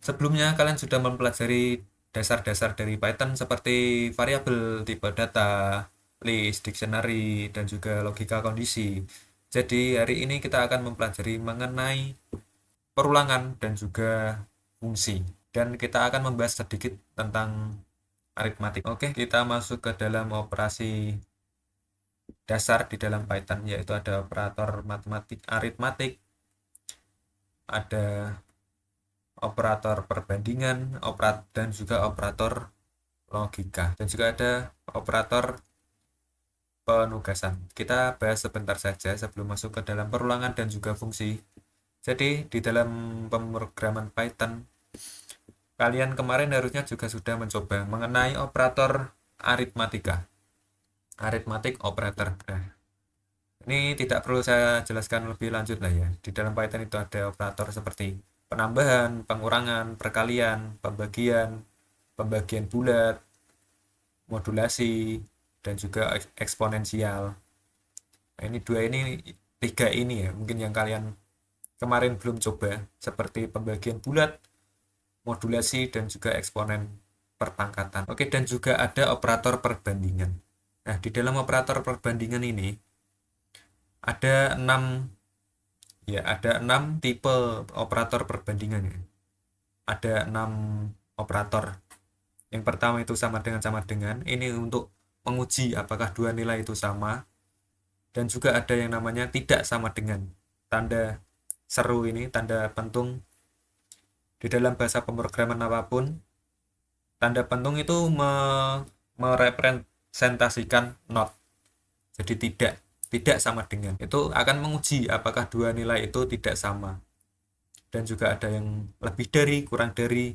Sebelumnya kalian sudah mempelajari dasar-dasar dari Python seperti variabel, tipe data, list, dictionary, dan juga logika kondisi. Jadi hari ini kita akan mempelajari mengenai perulangan dan juga fungsi. Dan kita akan membahas sedikit tentang aritmatik. Oke, kita masuk ke dalam operasi dasar di dalam Python, yaitu ada operator matematik aritmatik, ada operator perbandingan, dan juga operator logika, dan juga ada operator penugasan. Kita bahas sebentar saja sebelum masuk ke dalam perulangan dan juga fungsi. Jadi di dalam pemrograman Python, kalian kemarin harusnya juga sudah mencoba mengenai operator aritmatika, arithmetic operator. Nah, ini tidak perlu saya jelaskan lebih lanjut lah ya. Di dalam Python itu ada operator seperti penambahan, pengurangan, perkalian, pembagian, pembagian bulat, modulasi, dan juga eksponensial. Nah, ini tiga ini ya, mungkin yang kalian kemarin belum coba, seperti pembagian bulat, modulasi, dan juga eksponen perpangkatan. Oke, dan juga ada operator perbandingan. Nah, di dalam operator perbandingan ini ada 6 tipe operator perbandingan ya. Ada 6 operator. Yang pertama itu sama dengan. Ini untuk menguji apakah dua nilai itu sama. Dan juga ada yang namanya tidak sama dengan. Tanda seru ini, tanda pentung. Di dalam bahasa pemrograman apapun, tanda pentung itu merepresentasikan not. Jadi tidak sama dengan. Itu akan menguji apakah dua nilai itu tidak sama. Dan juga ada yang lebih dari, kurang dari,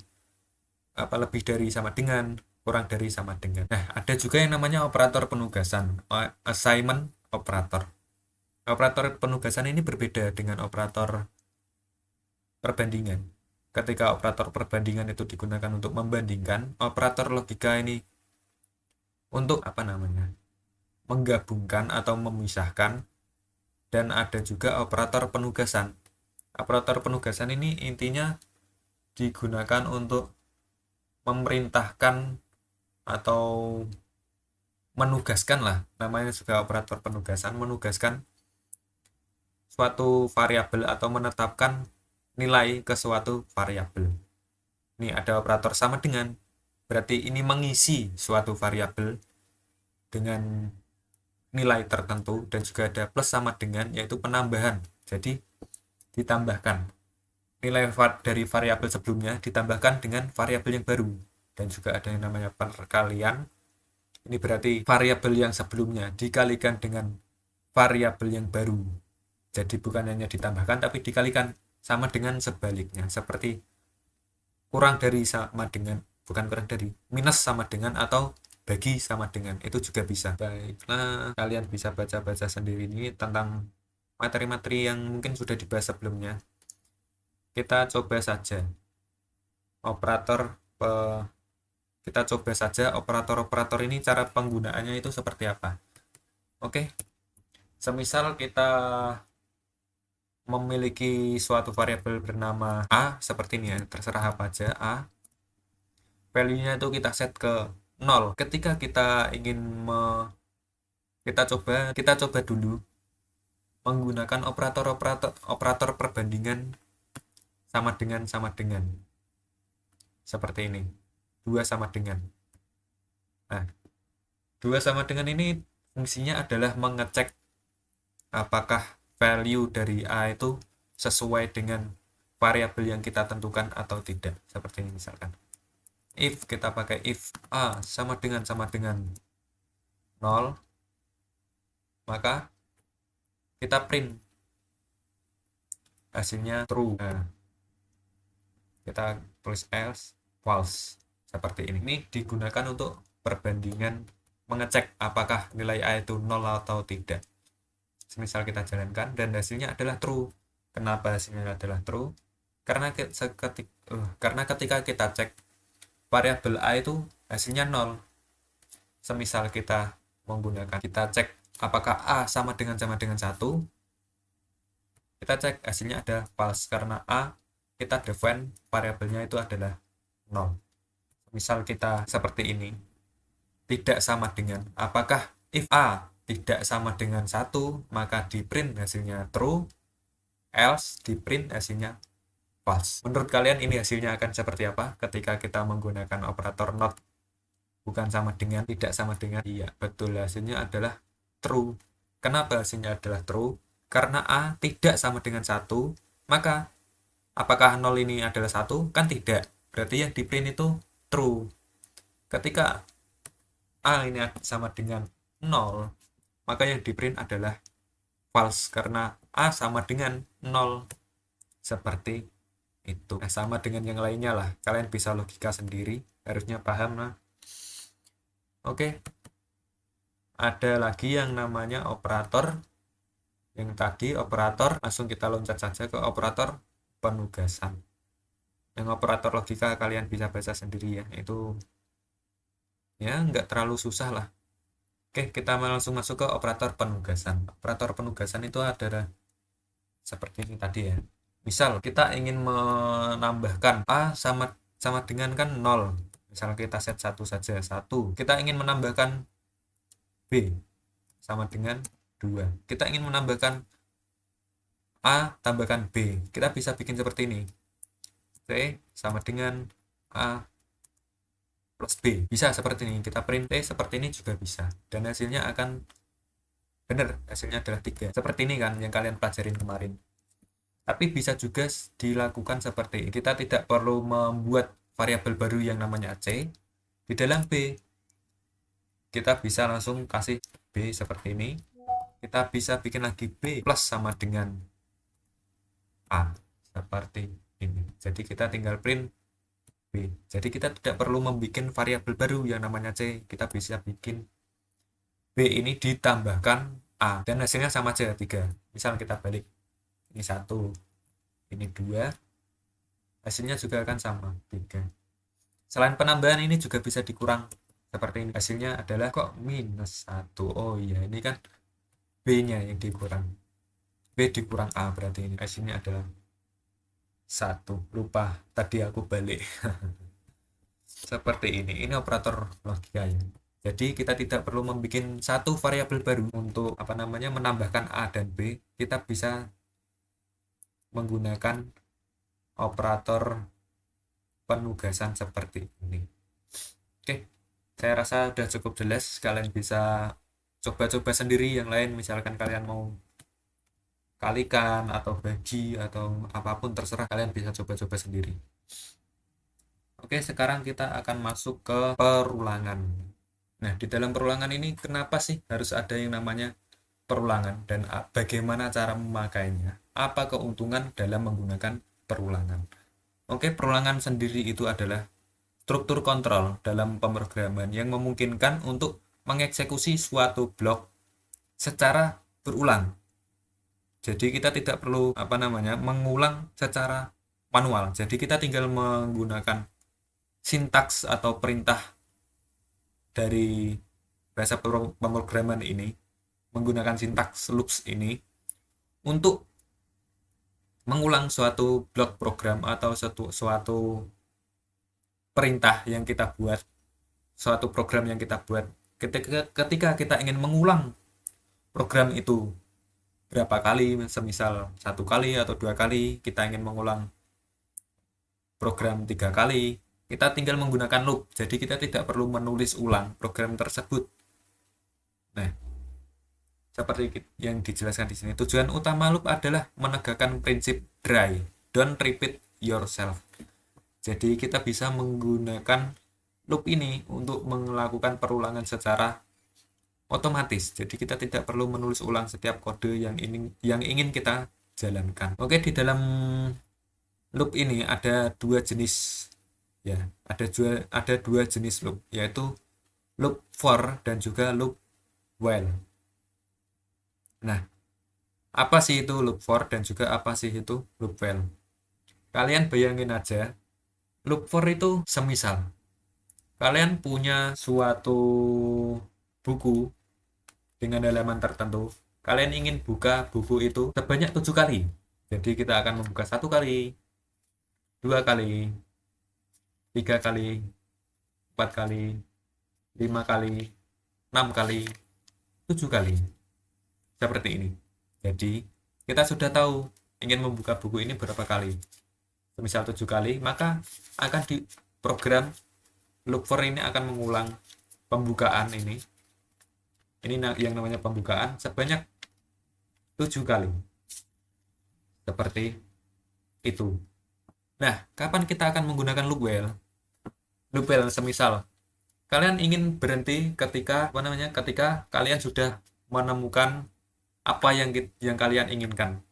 lebih dari sama dengan, kurang dari sama dengan. Nah, ada juga yang namanya operator penugasan, assignment operator. Operator penugasan ini berbeda dengan operator perbandingan. Ketika operator perbandingan itu digunakan untuk membandingkan, operator logika ini untuk menggabungkan atau memisahkan, dan ada juga operator penugasan. Operator penugasan ini intinya digunakan untuk memerintahkan atau menugaskan lah, namanya juga operator penugasan, menugaskan suatu variabel atau menetapkan nilai ke suatu variabel. Ini ada operator sama dengan, berarti ini mengisi suatu variabel dengan nilai tertentu, dan juga ada plus sama dengan, yaitu penambahan. Jadi ditambahkan nilai dari variabel sebelumnya ditambahkan dengan variabel yang baru. Dan juga ada yang namanya perkalian. Ini berarti variabel yang sebelumnya dikalikan dengan variabel yang baru. Jadi bukan hanya ditambahkan tapi dikalikan, sama dengan sebaliknya. Seperti kurang dari sama dengan, bukan kurang dari, minus sama dengan, atau bagi sama dengan, itu juga bisa. Baiklah, kalian bisa baca-baca sendiri ini tentang materi-materi yang mungkin sudah dibahas sebelumnya. Kita coba saja operator pe, kita coba saja operator-operator ini, cara penggunaannya itu seperti apa. Oke, semisal kita memiliki suatu variabel bernama A, seperti ini ya, terserah apa aja A, value-nya itu kita set ke 0. Ketika kita ingin kita coba dulu menggunakan operator perbandingan sama dengan seperti ini, 2 sama dengan. Nah, 2 sama dengan ini fungsinya adalah mengecek apakah value dari A itu sesuai dengan variabel yang kita tentukan atau tidak. Seperti ini misalkan. If kita pakai if A sama dengan 0, maka kita print hasilnya true. Nah, kita tulis else false seperti ini. Ini digunakan untuk perbandingan, mengecek apakah nilai A itu 0 atau tidak. Misal kita jalankan dan hasilnya adalah true. Kenapa hasilnya adalah true? Karena ketika kita cek variabel A itu hasilnya 0. Semisal kita cek apakah A sama dengan 1, kita cek hasilnya ada false karena A kita define variabelnya itu adalah 0. Misal kita seperti ini, tidak sama dengan, apakah if A tidak sama dengan 1, maka di print hasilnya true, else di print hasilnya false. Menurut kalian ini hasilnya akan seperti apa ketika kita menggunakan operator not? Bukan sama dengan, tidak sama dengan. Iya, betul, hasilnya adalah true. Kenapa hasilnya adalah true? Karena A tidak sama dengan 1, maka apakah 0 ini adalah 1? Kan tidak. Berarti yang di print itu true. Ketika A ini sama dengan 0, maka yang di print adalah false karena A sama dengan 0. Seperti itu. Nah, sama dengan yang lainnya lah. Kalian bisa logika sendiri, harusnya paham lah. Oke. Ada lagi yang namanya operator. Yang tadi operator, langsung kita loncat saja ke operator penugasan. Yang operator logika kalian bisa baca sendiri ya, itu ya nggak terlalu susah lah. Oke, kita langsung masuk ke operator penugasan. Operator penugasan itu adalah seperti ini tadi ya. Misal kita ingin menambahkan A sama dengan kan 0. Misal kita set 1 saja, 1. Kita ingin menambahkan B sama dengan 2. Kita ingin menambahkan A tambahkan B. Kita bisa bikin seperti ini. C sama dengan A plus B. Bisa seperti ini. Kita print T seperti ini juga bisa. Dan hasilnya akan benar. Hasilnya adalah 3. Seperti ini kan yang kalian pelajarin kemarin. Tapi bisa juga dilakukan seperti ini. Kita tidak perlu membuat variabel baru yang namanya C. Di dalam B, kita bisa langsung kasih B seperti ini. Kita bisa bikin lagi B plus sama dengan A. Seperti ini. Jadi kita tinggal print B. Jadi kita tidak perlu membuat variabel baru yang namanya C. Kita bisa bikin B ini ditambahkan A. Dan hasilnya sama aja 3. Misal kita balik. Ini 1. Ini 2. Hasilnya juga akan sama 3. Selain penambahan ini juga bisa dikurang. Seperti ini. Hasilnya adalah kok minus 1. Oh iya, ini kan B-nya yang dikurang. B dikurang A berarti ini. Hasilnya adalah 1. Lupa tadi aku balik. Seperti ini. Ini operator logika ya. Jadi kita tidak perlu membuat satu variabel baru untuk menambahkan A dan B. Kita bisa menggunakan operator penugasan seperti ini. Oke, saya rasa sudah cukup jelas. Kalian bisa coba-coba sendiri yang lain. Misalkan kalian mau kalikan atau bagi atau apapun terserah, kalian bisa coba-coba sendiri. Oke, sekarang kita akan masuk ke perulangan. Nah, di dalam perulangan ini kenapa sih harus ada yang namanya perulangan dan bagaimana cara memakainya? Apa keuntungan dalam menggunakan perulangan? Oke, perulangan sendiri itu adalah struktur kontrol dalam pemrograman yang memungkinkan untuk mengeksekusi suatu blok secara berulang. Jadi kita tidak perlu mengulang secara manual. Jadi kita tinggal menggunakan sintaks atau perintah dari bahasa pemrograman ini, menggunakan sintaks loops ini untuk mengulang suatu blok program atau suatu perintah yang kita buat, suatu program yang kita buat. Ketika kita ingin mengulang program itu berapa kali, semisal 1 kali atau 2 kali, kita ingin mengulang program 3 kali, kita tinggal menggunakan loop. Jadi kita tidak perlu menulis ulang program tersebut. Nah, seperti yang dijelaskan di sini, tujuan utama loop adalah menegakkan prinsip try, don't repeat yourself. Jadi kita bisa menggunakan loop ini untuk melakukan perulangan secara otomatis. Jadi kita tidak perlu menulis ulang setiap kode yang ingin kita jalankan. Oke, di dalam loop ini ada dua jenis ya, ada dua jenis loop, yaitu loop for dan juga loop while. Nah, apa sih itu loop for dan juga apa sih itu loop while? Kalian bayangin aja, loop for itu semisal kalian punya suatu buku dengan halaman tertentu, kalian ingin buka buku itu sebanyak 7 kali. Jadi kita akan membuka 1 kali, 2 kali, 3 kali, 4 kali, 5 kali, 6 kali, 7 kali. Seperti ini. Jadi, kita sudah tahu ingin membuka buku ini berapa kali. Misal 7 kali, maka akan di program look for ini akan mengulang pembukaan ini. Ini yang namanya pembukaan sebanyak 7 kali. Seperti itu. Nah, kapan kita akan menggunakan loop while? Loop while semisal kalian ingin berhenti ketika ketika kalian sudah menemukan apa yang kalian inginkan.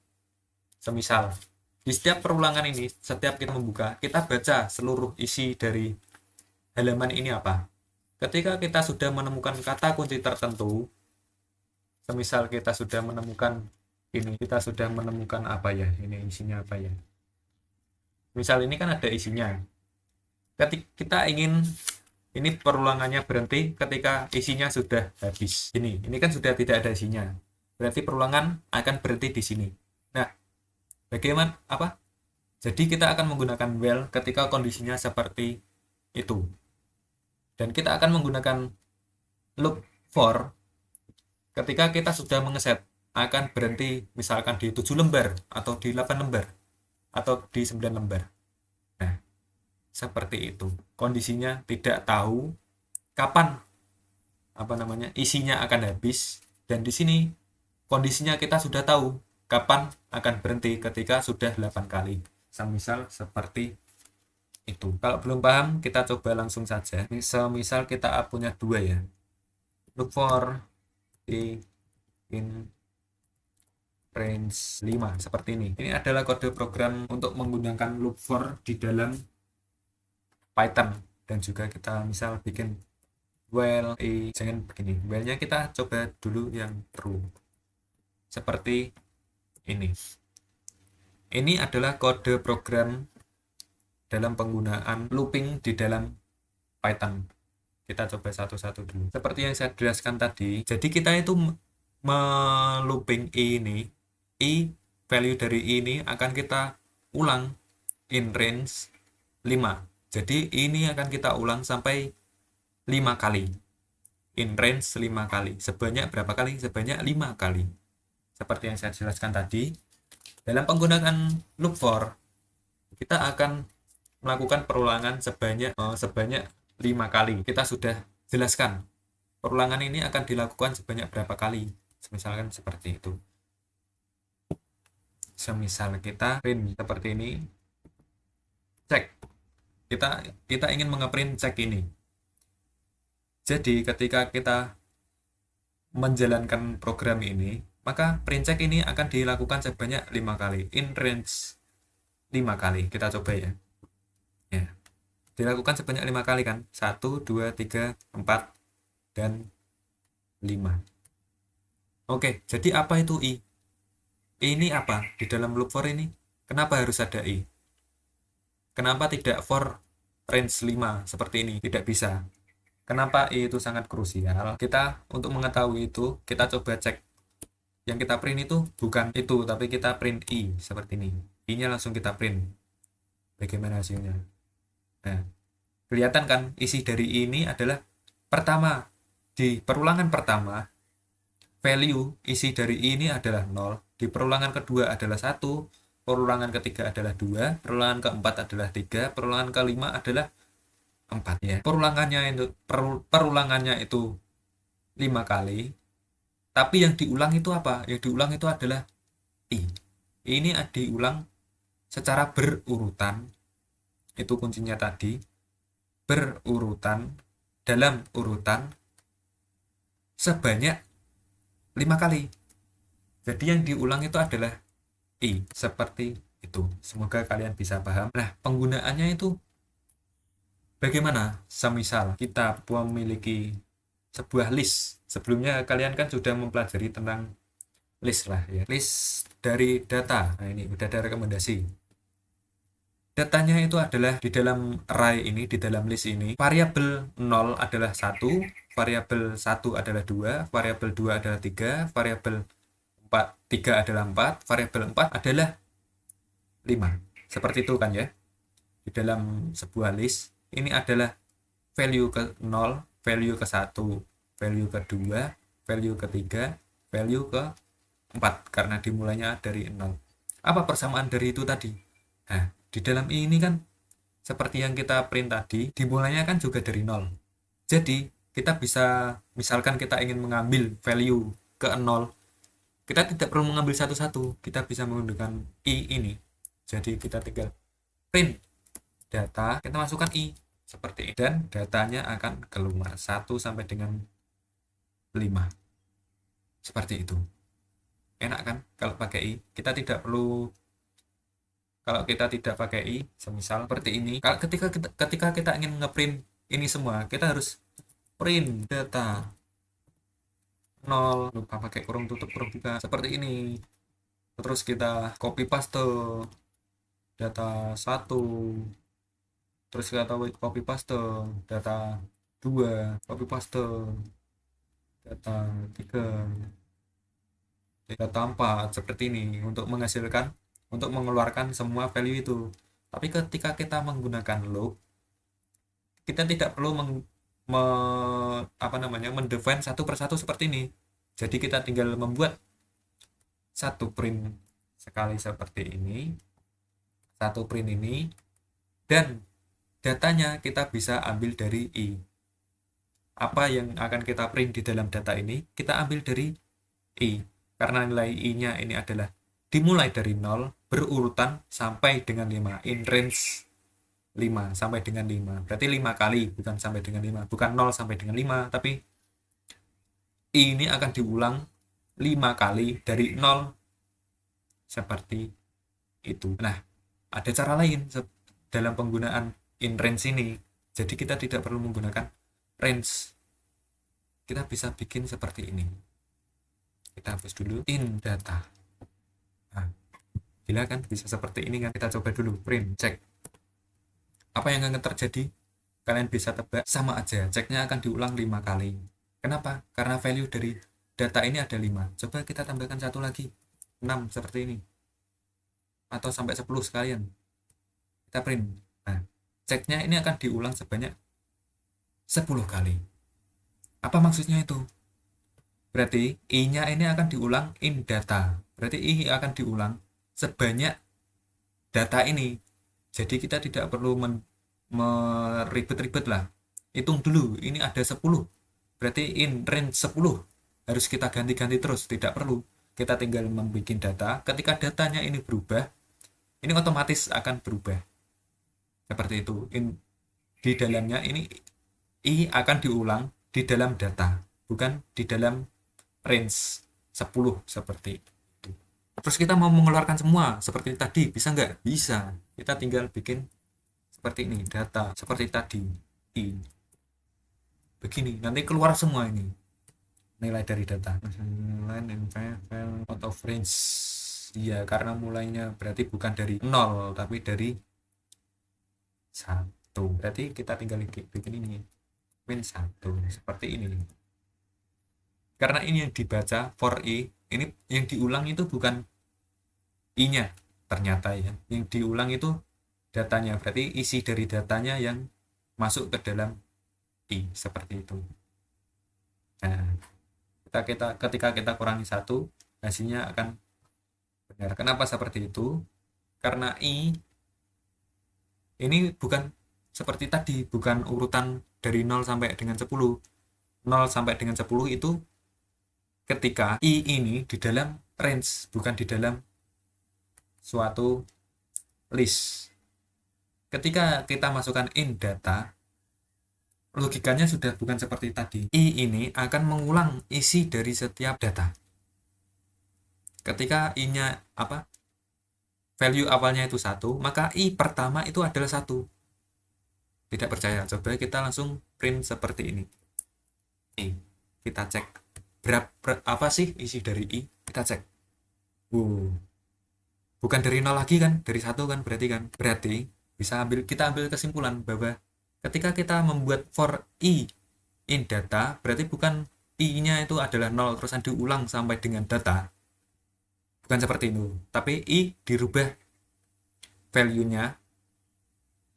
Semisal di setiap perulangan ini, setiap kita membuka, kita baca seluruh isi dari halaman ini apa. Ketika kita sudah menemukan kata kunci tertentu, semisal kita sudah menemukan ini, kita sudah menemukan apa ya, ini isinya apa ya. Misal ini kan ada isinya. Ketika kita ingin ini perulangannya berhenti ketika isinya sudah habis. Ini kan sudah tidak ada isinya. Berarti perulangan akan berhenti di sini. Nah, bagaimana apa? Jadi kita akan menggunakan while ketika kondisinya seperti itu. Dan kita akan menggunakan loop for ketika kita sudah mengeset akan berhenti misalkan di 7 lembar atau di 8 lembar atau di 9 lembar. Nah, seperti itu. Kondisinya tidak tahu kapan isinya akan habis, dan di sini kondisinya kita sudah tahu kapan akan berhenti ketika sudah 8 kali. Semisal seperti itu. Kalau belum paham, kita coba langsung saja. Semisal kita punya 2 ya. Look for in range 5 seperti ini. Ini adalah kode program untuk menggunakan loop for di dalam Python, dan juga kita misal bikin while jangan begini. While-nya kita coba dulu yang true. Seperti ini. Ini adalah kode program dalam penggunaan looping di dalam Python. Kita coba satu-satu dulu. Seperti yang saya jelaskan tadi, jadi kita itu melooping ini, value dari ini akan kita ulang in range 5. Jadi ini akan kita ulang sampai 5 kali. In range 5 kali. Sebanyak berapa kali? Sebanyak 5 kali. Seperti yang saya jelaskan tadi, dalam penggunaan loop for, kita akan melakukan perulangan sebanyak 5 kali. Kita sudah jelaskan perulangan ini akan dilakukan sebanyak berapa kali. Misalkan seperti itu. Semisal kita print seperti ini, cek. Kita ingin mengeprint cek ini. Jadi ketika kita menjalankan program ini, maka print check ini akan dilakukan sebanyak 5 kali. In range 5 kali. Kita coba ya. Dilakukan sebanyak 5 kali kan? 1, 2, 3, 4, dan 5. Oke, jadi apa itu i? Ini apa? Di dalam loop for ini, kenapa harus ada i? Kenapa tidak for range 5 seperti ini? Tidak bisa. Kenapa i itu sangat krusial? Kita untuk mengetahui itu, kita coba cek. Yang kita print itu bukan itu, tapi kita print i seperti ini. I-nya langsung kita print. Bagaimana hasilnya? Nah, kelihatan kan isi dari ini adalah pertama. Di perulangan pertama, value isi dari ini adalah 0. Di perulangan kedua adalah 1. Perulangan ketiga adalah 2. Perulangan keempat adalah 3. Perulangan kelima adalah 4 ya. Perulangannya itu 5 kali. Tapi yang diulang itu apa? Yang diulang itu adalah i. Ini diulang secara berurutan. Itu kuncinya tadi. Berurutan dalam urutan sebanyak 5 kali. Jadi yang diulang itu adalah i. Seperti itu. Semoga kalian bisa paham. Nah, penggunaannya itu bagaimana? Semisal kita memiliki sebuah list. Sebelumnya kalian kan sudah mempelajari tentang list lah ya. List dari data. Nah, ini udah ada rekomendasi. Datanya itu adalah di dalam array ini, di dalam list ini, variabel 0 adalah 1, variabel 1 adalah 2, variabel 2 adalah 3, variabel 3 adalah 4, variabel 4 adalah 5. Seperti itu kan ya. di dalam sebuah list ini adalah value ke 0, value ke 1, value kedua, value ketiga, value ke 4 karena dimulainya dari 0. Apa persamaan dari itu tadi? Nah, di dalam ini kan seperti yang kita print tadi, dimulainya kan juga dari 0. Jadi, kita bisa, misalkan kita ingin mengambil value ke 0, kita tidak perlu mengambil satu-satu, kita bisa menggunakan i ini. Jadi, kita tinggal print data, kita masukkan i seperti ini, dan datanya akan keluar 1 sampai dengan 5. Seperti itu. Enak kan kalau pakai i? Kita tidak perlu, kalau kita tidak pakai i, semisal seperti ini, kalau ketika kita ingin ngeprint ini semua, kita harus print data 0, lupa pakai kurung tutup kurung buka, seperti ini. Terus kita copy paste data 1, terus kita copy paste data 2, copy paste data 3, data 4, seperti ini untuk menghasilkan, untuk mengeluarkan semua value itu. Tapi ketika kita menggunakan loop, kita tidak perlu mendefine satu persatu seperti ini. Jadi kita tinggal membuat satu print sekali seperti ini, satu print ini, dan datanya kita bisa ambil dari i. Apa yang akan kita print di dalam data ini, kita ambil dari i. Karena nilai i-nya ini adalah dimulai dari 0, berurutan sampai dengan 5, in range 5 sampai dengan 5. Berarti 5 kali, bukan sampai dengan 5. Bukan 0 sampai dengan 5, tapi i ini akan diulang 5 kali dari 0 seperti itu. Nah, ada cara lain dalam penggunaan in range ini. Jadi kita tidak perlu menggunakan range. Kita bisa bikin seperti ini. Kita hapus dulu in data. Nah, gila kan bisa seperti ini kan? Kita coba dulu print, cek. Apa yang akan terjadi? Kalian bisa tebak, sama aja. Ceknya akan diulang 5 kali. Kenapa? Karena value dari data ini ada 5. Coba kita tambahkan satu lagi. 6 seperti ini. Atau sampai 10 sekalian. Kita print. Nah, ceknya ini akan diulang sebanyak 10 kali. Apa maksudnya itu? Berarti i-nya ini akan diulang in data. Berarti i akan diulang sebanyak data ini. Jadi kita tidak perlu meribet-ribet lah. Hitung dulu, ini ada 10. Berarti in range 10. Harus kita ganti-ganti terus, tidak perlu. Kita tinggal membuat data. Ketika datanya ini berubah, ini otomatis akan berubah. Seperti itu. Di dalamnya ini i akan diulang di dalam data, bukan di dalam range 10 seperti itu. Terus kita mau mengeluarkan semua seperti tadi, bisa nggak? Bisa. Kita tinggal bikin seperti ini, data seperti tadi, i. Begini, nanti keluar semua ini nilai dari data. Line and file out of range. Iya, karena mulainya berarti bukan dari 0, tapi dari 1. Berarti kita tinggal bikin ini, min 1, seperti ini. Karena ini yang dibaca for i, ini yang diulang itu bukan i-nya ternyata ya. Yang diulang itu datanya, berarti isi dari datanya yang masuk ke dalam i, seperti itu. Nah, ketika kita kurangi 1, hasilnya akan benar. Kenapa seperti itu? Karena i ini bukan seperti tadi, bukan urutan dari 0 sampai dengan 10. 0 sampai dengan 10 itu ketika i ini di dalam range, bukan di dalam suatu list. Ketika kita masukkan in data, logikanya sudah bukan seperti tadi. I ini akan mengulang isi dari setiap data. Ketika i-nya value awalnya itu 1, maka i pertama itu adalah 1. Tidak percaya, coba kita langsung print seperti ini. Kita cek apa sih isi dari i, kita cek. Bukan dari 0 lagi kan, dari 1 kan, berarti kita ambil kesimpulan bahwa ketika kita membuat for i in data, berarti bukan i-nya itu adalah 0 terusan diulang sampai dengan data, bukan seperti itu, tapi i dirubah value-nya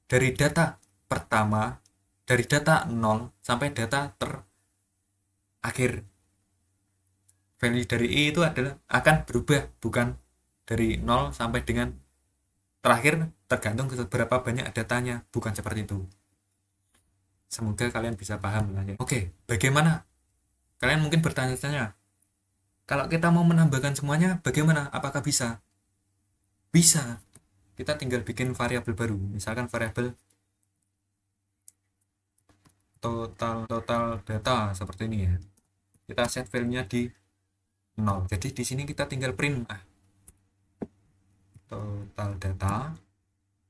dari data pertama, dari data 0 sampai data terakhir. Value dari i itu adalah akan berubah, bukan dari 0 sampai dengan terakhir tergantung seberapa banyak datanya, bukan seperti itu. Semoga kalian bisa paham lah ya. Oke, bagaimana? Kalian mungkin bertanya-tanya, kalau kita mau menambahkan semuanya, bagaimana? Apakah bisa? Bisa. Kita tinggal bikin variabel baru. Misalkan variabel total data seperti ini ya. Kita set value-nya di 0. Jadi di sini kita tinggal print total data,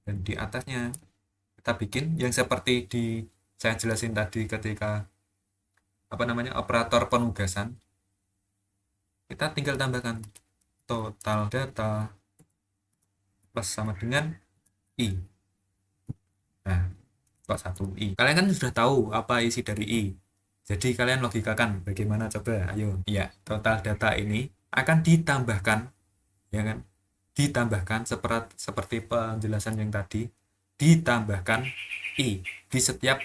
dan di atasnya kita bikin yang seperti saya jelasin tadi ketika operator penugasan. Kita tinggal tambahkan total data plus sama dengan i. Nah, kok 1i. Kalian kan sudah tahu apa isi dari i. Jadi kalian logikakan bagaimana, coba ayo. Ya, total data ini akan ditambahkan, ya kan? Ditambahkan seperti penjelasan yang tadi, ditambahkan i di setiap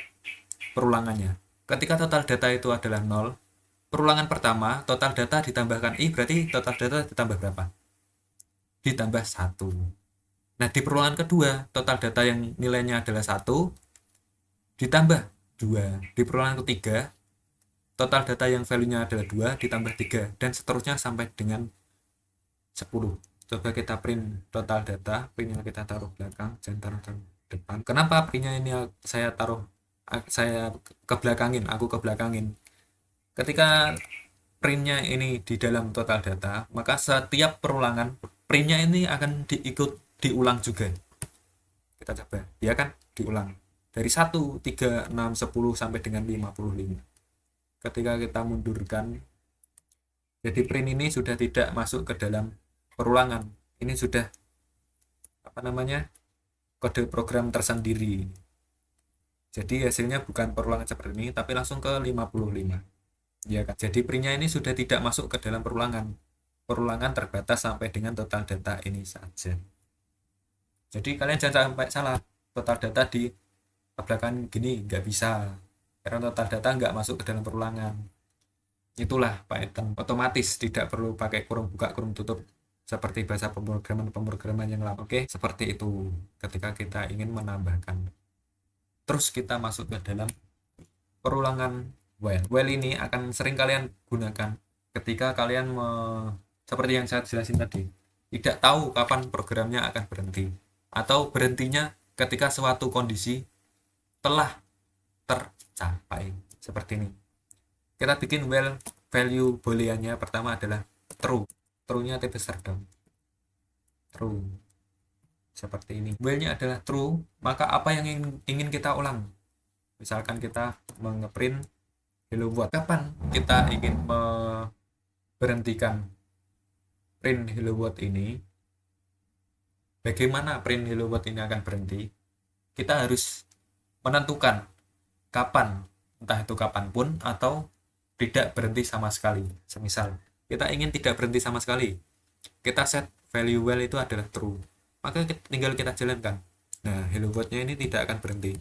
perulangannya. Ketika total data itu adalah 0, perulangan pertama total data ditambahkan i, berarti total data ditambah berapa? Ditambah 1. Nah, di perulangan kedua, total data yang nilainya adalah 1 ditambah 2. Di perulangan ketiga, total data yang value-nya adalah 2 ditambah 3, dan seterusnya sampai dengan 10. Coba kita print total data, printnya kita taruh belakang, jangan taruh depan. Kenapa printnya ini saya kebelakangin? Ketika printnya ini di dalam total data, maka setiap perulangan printnya ini akan diulang juga. Kita coba, ya kan, diulang dari 1, 3, 6, 10 sampai dengan 55. Ketika kita mundurkan, jadi print ini sudah tidak masuk ke dalam perulangan. Ini sudah kode program tersendiri. Jadi hasilnya bukan perulangan seperti ini, tapi langsung ke 55. Ya kan? Jadi printnya ini sudah tidak masuk ke dalam perulangan. Perulangan terbatas sampai dengan total data ini saja. Jadi kalian jangan sampai salah. Total data di belakang gini nggak bisa, karena total data nggak masuk ke dalam perulangan. Itulah Python otomatis, tidak perlu pakai kurung buka kurung tutup seperti bahasa pemrograman yang lama. Oke, seperti itu ketika kita ingin menambahkan. Terus kita masuk ke dalam perulangan while. While ini akan sering kalian gunakan ketika kalian seperti yang saya jelasin tadi, tidak tahu kapan programnya akan berhenti, atau berhentinya ketika suatu kondisi telah tercapai. Seperti ini. Kita bikin while value booleannya pertama adalah true. True-nya T besar dong. True. Seperti ini. While-nya adalah true, maka apa yang ingin kita ulang? Misalkan kita mengeprint hello world. Kapan kita ingin berhentikan print hello world ini? Bagaimana print hello world ini akan berhenti? Kita harus menentukan kapan, entah itu kapanpun atau tidak berhenti sama sekali. Semisal kita ingin tidak berhenti sama sekali, kita set value while itu adalah true, maka tinggal kita jalankan. Nah, hello world-nya ini tidak akan berhenti,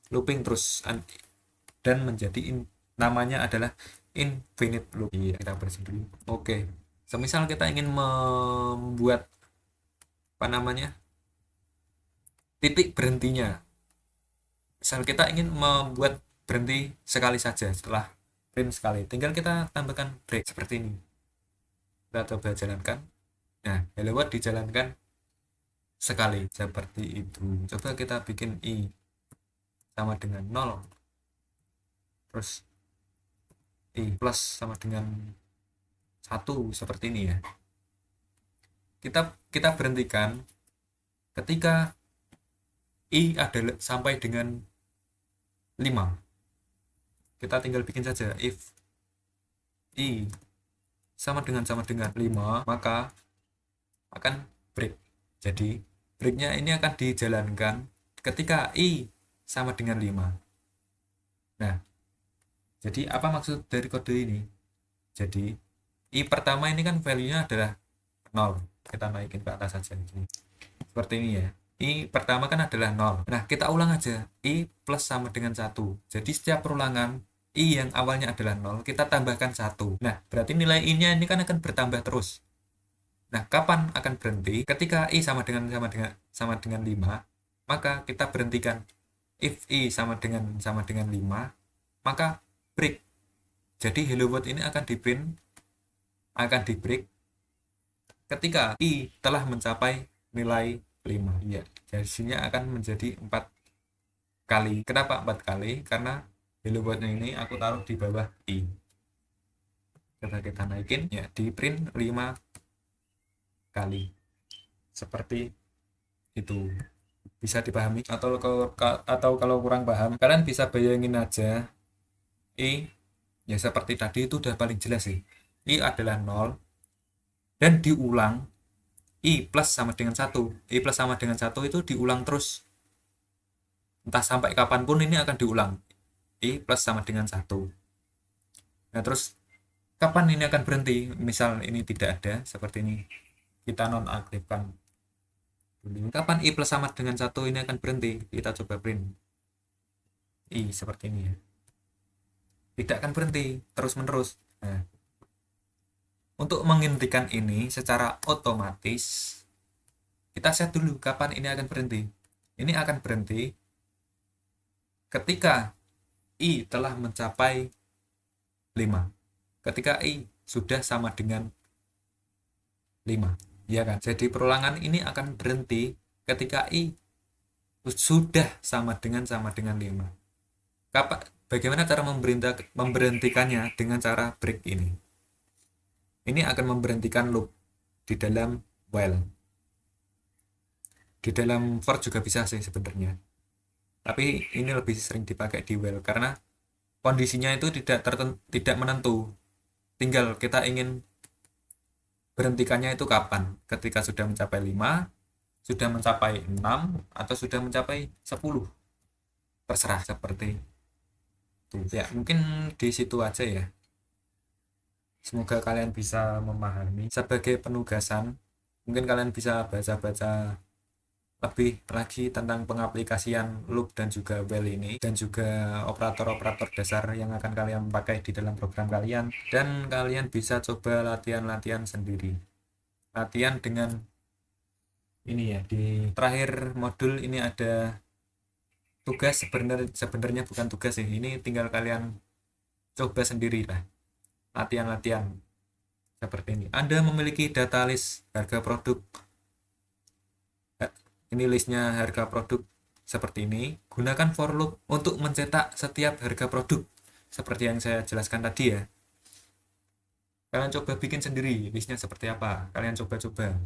looping terus, dan menjadi namanya adalah infinite loop. Iya, kita bersih dulu. Oke, semisal kita ingin membuat titik berhentinya. Misal kita ingin membuat berhenti sekali saja setelah print sekali, tinggal kita tambahkan break seperti ini. Kita coba jalankan. Nah, hello world dijalankan sekali seperti itu. Coba kita bikin i sama dengan 0, terus i plus sama dengan 1 seperti ini ya. Kita berhentikan ketika i adalah sampai dengan 5. Kita tinggal bikin saja if i sama dengan 5, maka akan break. Jadi breaknya ini akan dijalankan ketika i sama dengan 5. Nah, jadi apa maksud dari kode ini? Jadi i pertama ini kan value-nya adalah 0. Kita naikin ke atas saja gini. Seperti ini ya. I pertama kan adalah 0. Nah, kita ulang aja. I plus sama dengan 1. Jadi setiap perulangan I yang awalnya adalah 0, kita tambahkan 1. Nah, berarti nilai I-nya ini kan akan bertambah terus. Nah, kapan akan berhenti? Ketika I sama dengan 5, maka kita berhentikan. If I sama dengan 5, maka break. Jadi hello world ini akan di break ketika I telah mencapai nilai 5. Ya, hasilnya akan menjadi 4 kali. Kenapa 4 kali? Karena hello world ini aku taruh di bawah I. Kita naikin ya, di print 5 kali. Seperti itu. Bisa dipahami? Atau kalau kurang paham, kalian bisa bayangin aja I, ya seperti tadi itu udah paling jelas sih. I adalah 0 dan diulang. I plus sama dengan 1. I plus sama dengan 1 itu diulang terus. Entah sampai kapanpun ini akan diulang. I plus sama dengan 1. Nah, terus kapan ini akan berhenti? Misal ini tidak ada, seperti ini. Kita nonaktifkan dulu. Kapan I plus sama dengan 1 ini akan berhenti? Kita coba print. I seperti ini ya. Tidak akan berhenti, terus-menerus. Nah, untuk menghentikan ini secara otomatis, kita set dulu kapan ini akan berhenti. Ini akan berhenti ketika I telah mencapai 5. Ketika I sudah sama dengan 5. Ya kan? Jadi perulangan ini akan berhenti ketika I sudah sama dengan 5. Bagaimana cara memberhentikannya? Dengan cara break ini. Ini akan memberhentikan loop di dalam while. Di dalam for juga bisa sih sebenarnya. Tapi ini lebih sering dipakai di while karena kondisinya itu tidak menentu. Tinggal kita ingin berhentikannya itu kapan? Ketika sudah mencapai 5, sudah mencapai 6, atau sudah mencapai 10. Terserah seperti itu. Ya, mungkin di situ aja ya. Semoga kalian bisa memahami. Sebagai penugasan, mungkin kalian bisa baca-baca lebih lagi tentang pengaplikasian loop dan juga while ini, dan juga operator-operator dasar yang akan kalian pakai di dalam program kalian, dan kalian bisa coba latihan-latihan sendiri. Latihan dengan ini ya, di terakhir modul ini ada tugas. Sebenarnya bukan tugas sih, ini tinggal kalian coba sendiri lah. Latihan-latihan seperti ini. Anda memiliki data list harga produk. Ini listnya harga produk seperti ini. Gunakan for loop untuk mencetak setiap harga produk seperti yang saya jelaskan tadi ya. Kalian coba bikin sendiri listnya seperti apa. Kalian coba-coba.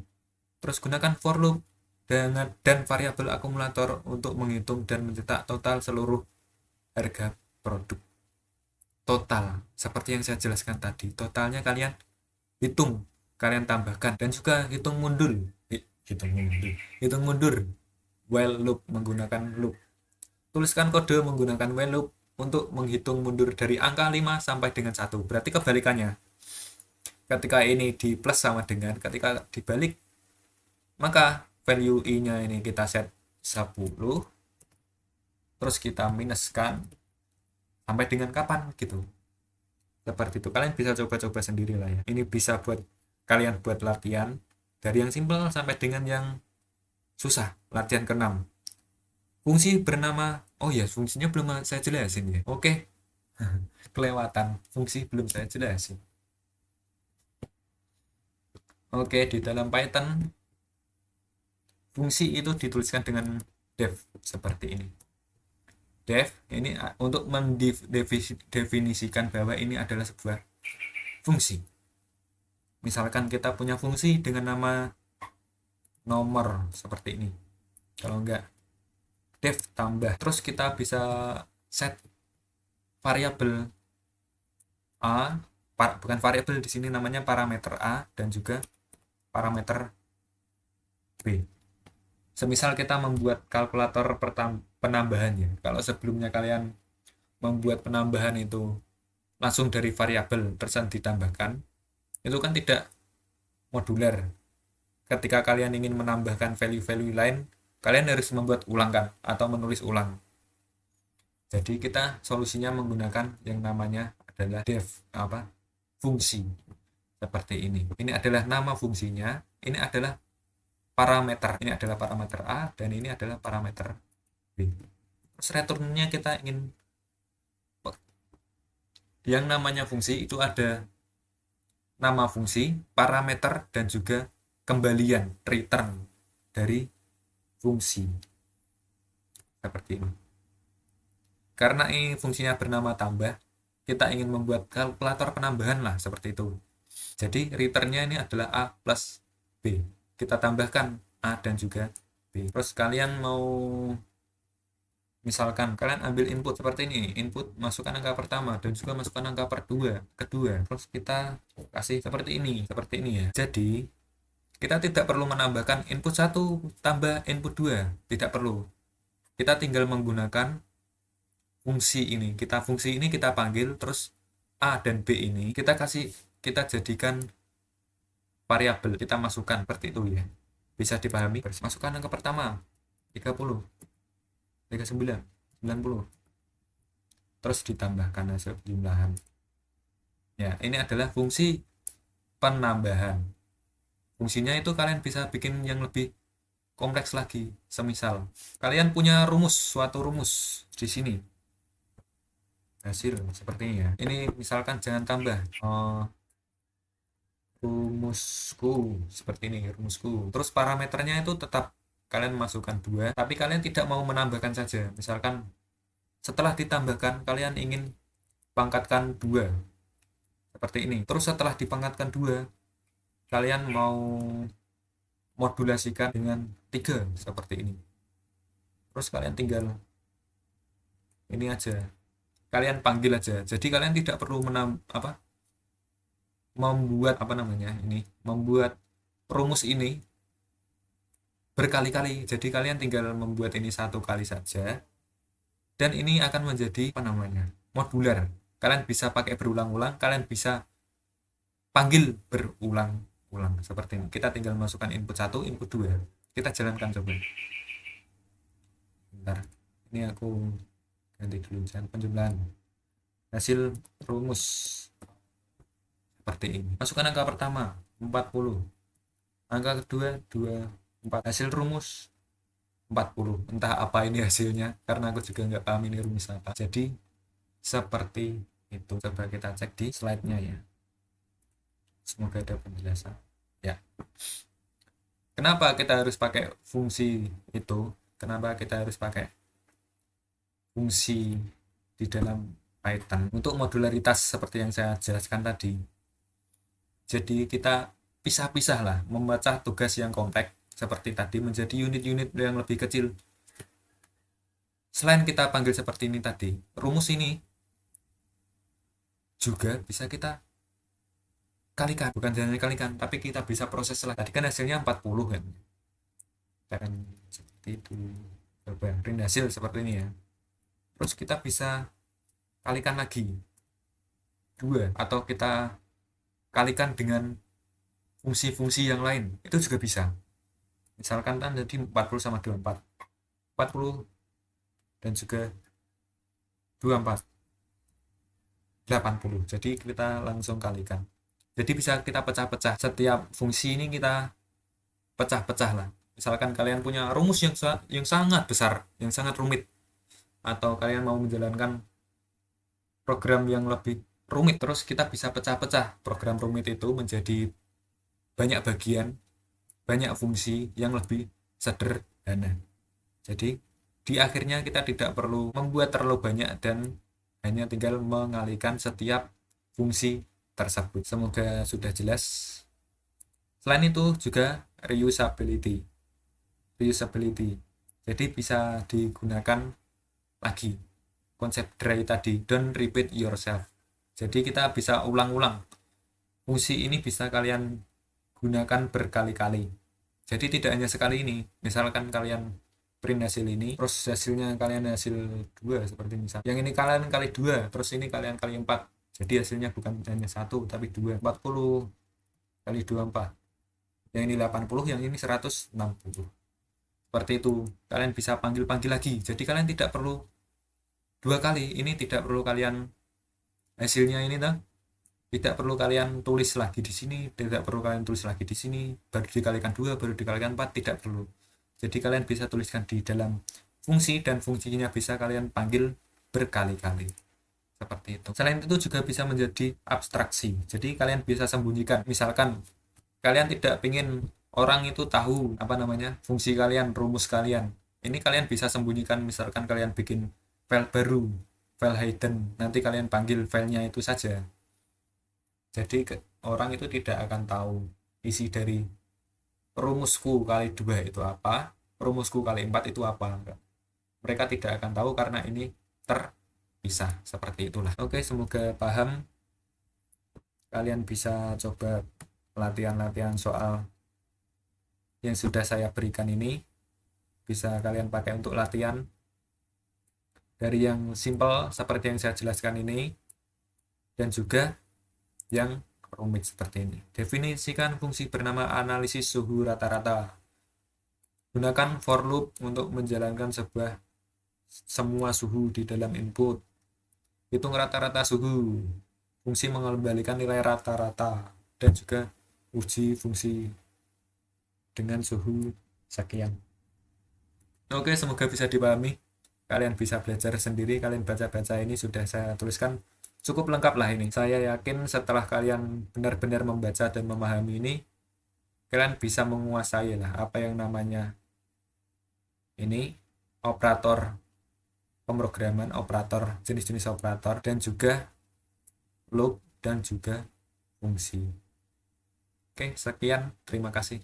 Terus gunakan for loop dan variabel akumulator untuk menghitung dan mencetak total seluruh harga produk. Total, seperti yang saya jelaskan tadi. Totalnya kalian hitung, kalian tambahkan, dan juga hitung mundur while loop menggunakan loop. Tuliskan kode menggunakan while loop untuk menghitung mundur dari angka 5 sampai dengan 1. Berarti kebalikannya. Ketika ini di plus sama dengan, ketika dibalik, maka value I-nya ini kita set 10, terus kita minuskan sampai dengan kapan gitu. Seperti itu. Kalian bisa coba-coba sendiri lah ya. Ini bisa buat kalian buat latihan dari yang simple sampai dengan yang susah. Latihan ke-6. Fungsi bernama, oh ya, fungsinya belum saya jelasin ya. Oke. Kelewatan. Fungsi belum saya jelasin. Oke, di dalam Python fungsi itu dituliskan dengan def seperti ini. Def ini untuk mendefinisikan bahwa ini adalah sebuah fungsi. Misalkan kita punya fungsi dengan nama nomor seperti ini. Kalau enggak, def tambah. Terus kita bisa set variabel A, bukan variabel di sini namanya parameter A, dan juga parameter B. Semisal kita membuat kalkulator penambahannya. Kalau sebelumnya kalian membuat penambahan itu langsung dari variabel terus ditambahkan, itu kan tidak modular. Ketika kalian ingin menambahkan value-value lain, kalian harus membuat ulang kan, atau menulis ulang. Jadi kita solusinya menggunakan yang namanya adalah fungsi seperti ini. Ini adalah nama fungsinya, ini adalah parameter, ini adalah parameter A, dan ini adalah parameter B. Terus returnnya kita ingin, yang namanya fungsi itu ada nama fungsi, parameter, dan juga kembalian, return dari fungsi. Seperti ini. Karena ini fungsinya bernama tambah, kita ingin membuat kalkulator penambahan lah, seperti itu. Jadi returnnya ini adalah A plus B. Kita tambahkan A dan juga B. Terus kalian mau, misalkan kalian ambil input seperti ini, input masukkan angka pertama dan juga masukkan angka kedua. Terus kita kasih seperti ini ya. Jadi kita tidak perlu menambahkan input 1 tambah input 2, tidak perlu. Kita tinggal menggunakan fungsi ini. Fungsi ini kita panggil, terus A dan B ini kita jadikan variabel, kita masukkan seperti itu ya. Bisa dipahami? Masukkan angka pertama 30, 39, 90. Terus ditambahkan hasil penjumlahan. Ya, ini adalah fungsi penambahan. Fungsinya itu kalian bisa bikin yang lebih kompleks lagi. Semisal kalian punya suatu rumus di sini. Hasil seperti ini ya. Ini misalkan jangan tambah. Rumusku seperti ini, rumusku. Terus parameternya itu tetap kalian masukkan 2, tapi kalian tidak mau menambahkan saja. Misalkan setelah ditambahkan kalian ingin pangkatkan 2 seperti ini. Terus setelah dipangkatkan 2 kalian mau modulasikan dengan 3 seperti ini. Terus kalian tinggal ini aja, kalian panggil aja. Jadi kalian tidak perlu membuat rumus ini berkali-kali. Jadi kalian tinggal membuat ini 1 kali saja, dan ini akan menjadi modular. Kalian bisa pakai berulang-ulang, kalian bisa panggil berulang-ulang seperti ini. Kita tinggal masukkan input 1, input 2. Kita jalankan coba. Bentar, ini aku ganti dulu penjumlahan hasil rumus seperti ini. Masukkan angka pertama 40, angka kedua 24, hasil rumus 40. Entah apa ini hasilnya, karena aku juga nggak paham ini rumus apa. Jadi seperti itu. Coba kita cek di slide-nya ya. Semoga ada penjelasan ya. Kenapa kita harus pakai fungsi itu? Kenapa kita harus pakai fungsi di dalam Python? Untuk modularitas seperti yang saya jelaskan tadi. Jadi kita pisah-pisah lah, memecah tugas yang kompleks seperti tadi menjadi unit-unit yang lebih kecil. Selain kita panggil seperti ini tadi, rumus ini juga bisa kita kalikan, bukan hanya kalikan, tapi kita bisa proses lagi. Tadi kan hasilnya 40 kan. Dan seperti itu. Coba print hasil seperti ini ya. Terus kita bisa kalikan lagi 2, atau kita kalikan dengan fungsi-fungsi yang lain, itu juga bisa. Misalkan kan jadi 40 sama 24, 40 dan juga 24, 80. Jadi kita langsung kalikan. Jadi bisa kita pecah-pecah. Setiap fungsi ini kita pecah-pecah lah. Misalkan kalian punya rumus yang sangat besar, yang sangat rumit, atau kalian mau menjalankan program yang lebih rumit, terus kita bisa pecah-pecah program rumit itu menjadi banyak bagian, banyak fungsi yang lebih sederhana. Jadi di akhirnya kita tidak perlu membuat terlalu banyak dan hanya tinggal mengalihkan setiap fungsi tersebut. Semoga sudah jelas. Selain itu juga reusability. Jadi bisa digunakan lagi konsep dry tadi, don't repeat yourself. Jadi kita bisa ulang-ulang. Fungsi ini bisa kalian gunakan berkali-kali. Jadi tidak hanya sekali ini. Misalkan kalian print hasil ini, terus hasilnya kalian hasil 2 seperti misal. Yang ini kalian kali 2, terus ini kalian kali 4. Jadi hasilnya bukan hanya 1 tapi 2. 40 kali 24. Yang ini 80, yang ini 160. Seperti itu. Kalian bisa panggil-panggil lagi. Jadi kalian tidak perlu dua kali. Ini tidak perlu kalian hasilnya ini tuh tidak perlu kalian tulis lagi di sini, tidak perlu kalian tulis lagi di sini, baru dikalikan dua, baru dikalikan empat, tidak perlu. Jadi kalian bisa tuliskan di dalam fungsi dan fungsinya bisa kalian panggil berkali-kali. Seperti itu. Selain itu juga bisa menjadi abstraksi. Jadi kalian bisa sembunyikan. Misalkan kalian tidak ingin orang itu tahu apa namanya fungsi kalian, rumus kalian. Ini kalian bisa sembunyikan. Misalkan kalian bikin file baru, file hidden. Nanti kalian panggil filenya itu saja. Jadi orang itu tidak akan tahu isi dari rumusku kali 2 itu apa, rumusku kali 4 itu apa. Mereka tidak akan tahu karena ini terpisah. Seperti itulah. Oke, semoga paham. Kalian bisa coba latihan-latihan soal yang sudah saya berikan ini. Bisa kalian pakai untuk latihan. Dari yang simple seperti yang saya jelaskan ini, dan juga yang rumit seperti ini. Definisikan fungsi bernama analisis suhu rata-rata. Gunakan for loop untuk menjalankan semua suhu di dalam input. Hitung rata-rata suhu. Fungsi mengembalikan nilai rata-rata. Dan juga uji fungsi dengan suhu sekian. Oke, semoga bisa dipahami. Kalian bisa belajar sendiri. Kalian baca-baca ini sudah saya tuliskan. Cukup lengkap lah ini. Saya yakin setelah kalian benar-benar membaca dan memahami ini, kalian bisa menguasai lah apa yang namanya ini operator pemrograman, operator, jenis-jenis operator, dan juga loop dan juga fungsi. Oke, sekian. Terima kasih.